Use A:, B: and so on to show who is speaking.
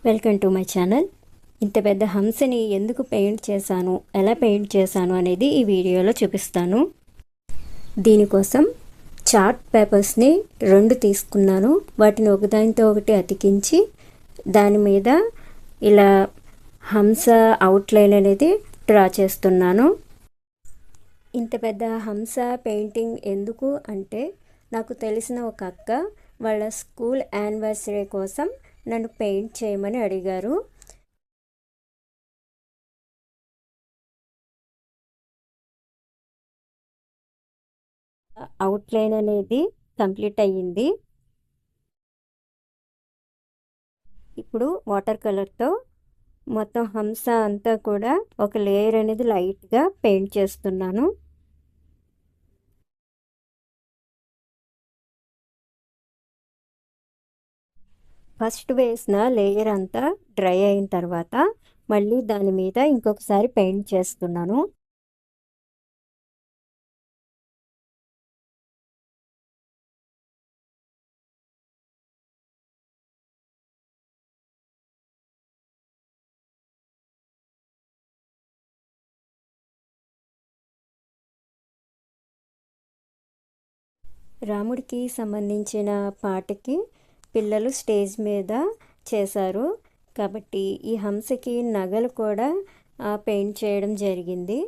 A: Welcome to my channel. ఇంత పెద్ద హంసని ఎందుకు పెయింట్ చేశాను, ఎలా పెయింట్ చేశాను అనేది ఈ వీడియోలో చూపిస్తాను. దీనికోసం చార్ట్ పేపర్స్ని 2 తీసుకున్నాను. వాటిని ఒకదానితో ఒకటి అతికించి దాని మీద ఇలా హంస అవుట్లైన్ అనేది డ్రా చేస్తున్నాను. ఇంత పెద్ద హంస పెయింటింగ్ ఎందుకు అంటే, నాకు తెలిసిన ఒక అక్క వాళ్ళ స్కూల్ యానివర్సరీ కోసం నన్ను పెయింట్ చేయమని అడిగారు. అవుట్లైన్ అనేది కంప్లీట్ అయ్యింది. ఇప్పుడు వాటర్ కలర్తో మొత్తం హంస అంతా కూడా ఒక లేయర్ అనేది లైట్గా పెయింట్ చేస్తున్నాను. ఫస్ట్ వేసిన లేయర్ అంతా డ్రై అయిన తర్వాత మళ్ళీ దాని మీద ఇంకొకసారి పెయింట్ చేస్తున్నాను. రాముడికి సంబంధించిన పాటకి పిల్లలు స్టేజ్ మీద చేశారు కాబట్టి ఈ హంసకి నగలు కూడా పెయింట్ చేయడం జరిగింది.